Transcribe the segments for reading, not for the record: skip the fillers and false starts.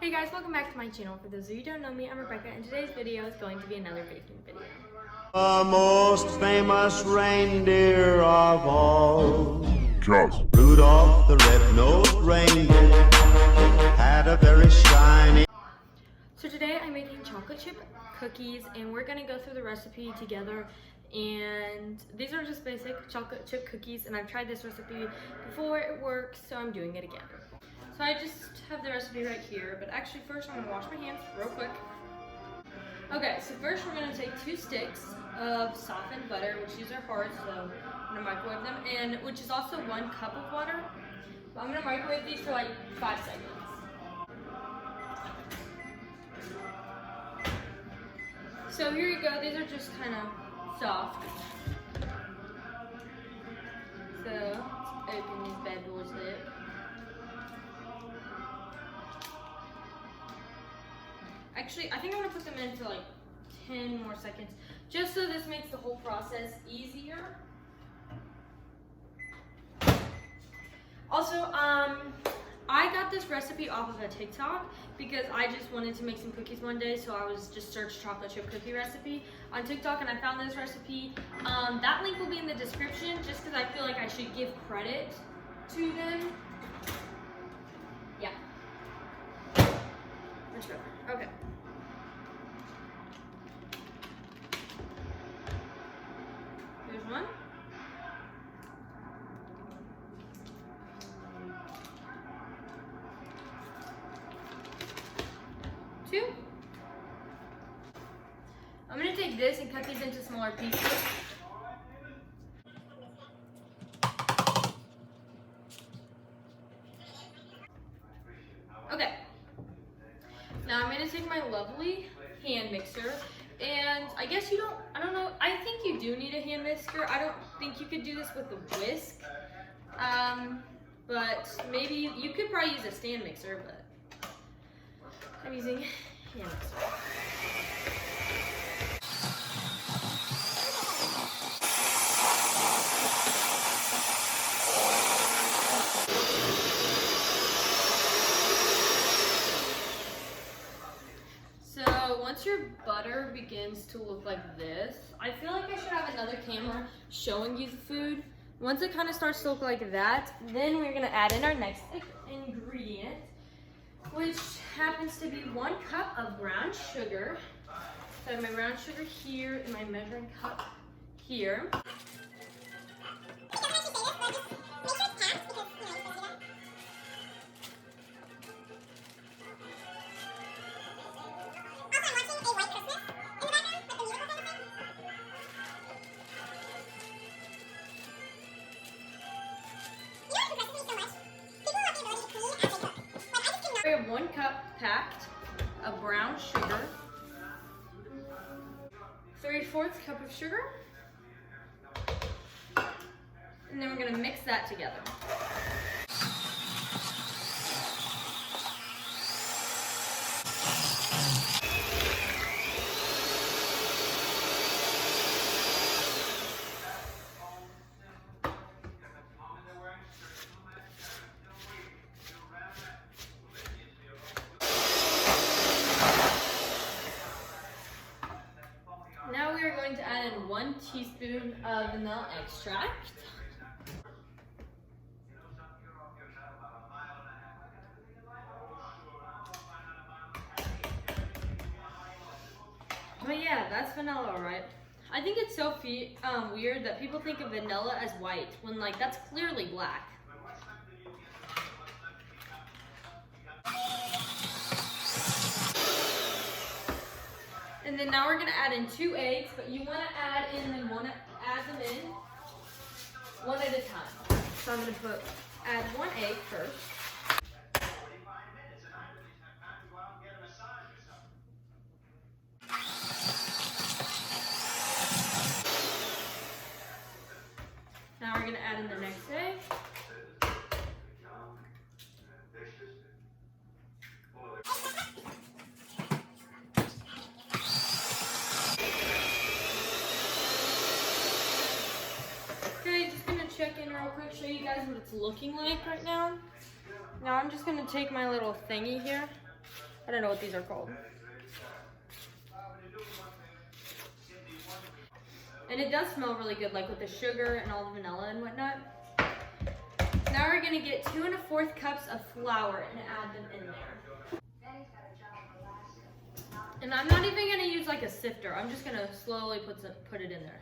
Hey guys, welcome back to my channel. For those of you who don't know me, I'm Rebecca, and today's video is going to be another baking video. The most famous reindeer of all, CHOC. Rudolph the red-nosed reindeer, had a very shiny... So today I'm making chocolate chip cookies, and we're gonna go through the recipe together. And these are just basic chocolate chip cookies, and I've tried this recipe before, it works, so I'm doing it again. So I just have the recipe right here, but actually first I'm gonna wash my hands real quick. Okay, so first we're gonna take 2 sticks of softened butter, which these are hard, so I'm gonna microwave them, and which is also 1 cup of water. But I'm gonna microwave these for like 5 seconds. So here you go, these are just kind of soft. So let's open these bad boys up. Actually, I think I'm gonna put them in for like 10 more seconds, just so this makes the whole process easier. Also, I got this recipe off of a TikTok because I just wanted to make some cookies one day, so I was just searched chocolate chip cookie recipe on TikTok and I found this recipe. That link will be in the description just because I feel like I should give credit to them. Yeah. Let's go. Okay. Here's one. Two. I'm gonna take this and cut these into smaller pieces. Okay. Now I'm gonna take my lovely hand mixer, and I guess I don't know, I think you do need a hand whisker. I don't think you could do this with a whisk, but maybe you could probably use a stand mixer, but I'm using hand mixer. Once your butter begins to look like this, I feel like I should have another camera showing you the food. Once it kind of starts to look like that, then we're gonna add in our next ingredient, which happens to be 1 cup of brown sugar. So I have my brown sugar here and my measuring cup here. We have 1 cup packed of brown sugar, 3/4 cup of sugar, and then we're going to mix that together. Now we are going to add in 1 teaspoon of vanilla extract. But yeah, that's vanilla, right? I think it's so weird that people think of vanilla as white when like that's clearly black. And then now we're gonna add in 2 eggs, but you wanna add them in one at a time. So I'm gonna add 1 egg first. Now we're gonna add in the next egg. Check in real quick, show you guys what it's looking like right now. Now I'm just gonna take my little thingy here I don't know what these are called. And it does smell really good, like with the sugar and all the vanilla and whatnot. Now we're gonna get 2 1/4 cups of flour and add them in there. And I'm not even gonna use like a sifter. I'm just gonna slowly put it in there.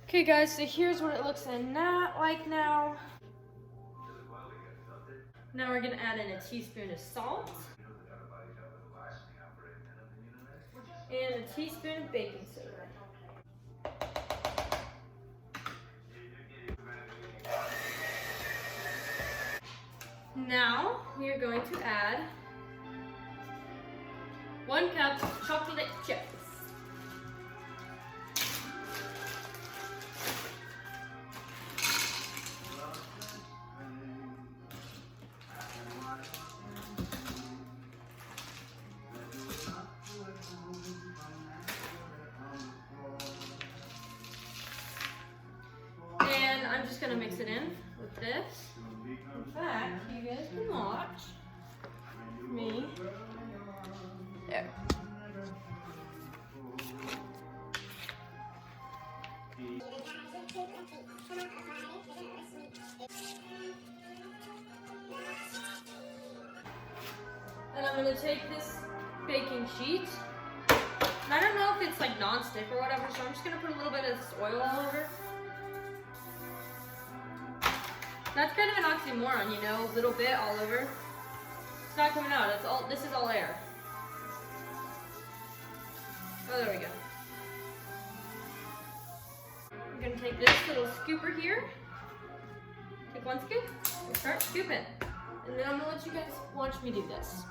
Okay guys, so here's what it looks like now. Now we're gonna add in a teaspoon of salt and a teaspoon of baking soda. Now we are going to add 1 cup chocolate chips. And I'm just gonna mix it in with this. In fact, you guys can watch me. There. And I'm gonna take this baking sheet. And I don't know if it's like non-stick or whatever, so I'm just gonna put a little bit of this oil all over. That's kind of an oxymoron, you know, a little bit all over. It's not coming out, it's all, this is all air. Oh, there we go. I'm gonna take this little scooper here. Take 1 scoop and start scooping. And then I'm gonna let you guys watch me do this.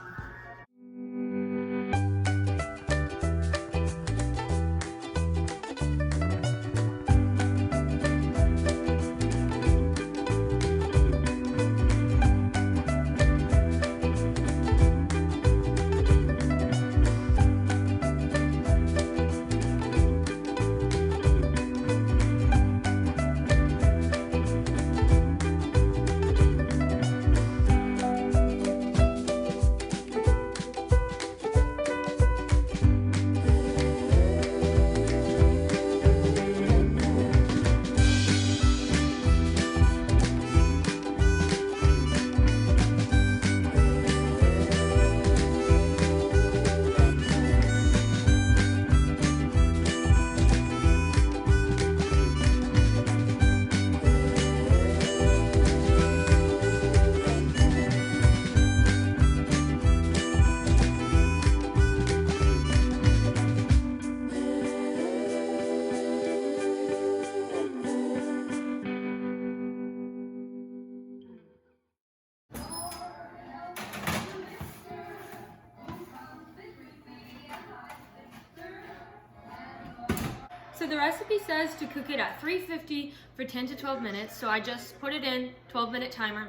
So the recipe says to cook it at 350 for 10 to 12 minutes. So I just put it in, 12-minute timer.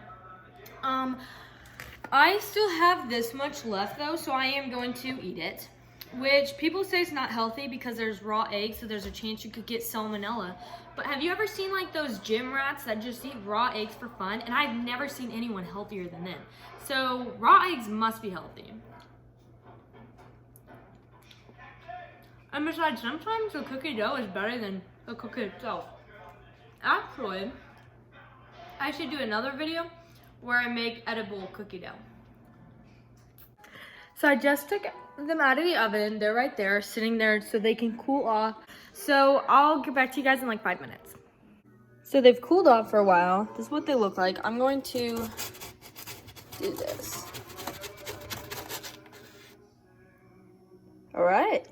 I still have this much left though, so I am going to eat it. Which people say is not healthy because there's raw eggs, so there's a chance you could get salmonella. But have you ever seen like those gym rats that just eat raw eggs for fun? And I've never seen anyone healthier than them. So raw eggs must be healthy. And besides, sometimes the cookie dough is better than the cookie itself. Actually, I should do another video where I make edible cookie dough. So I just took them out of the oven. They're right there, sitting there so they can cool off. So I'll get back to you guys in like 5 minutes. So they've cooled off for a while. This is what they look like. I'm going to do this. All right.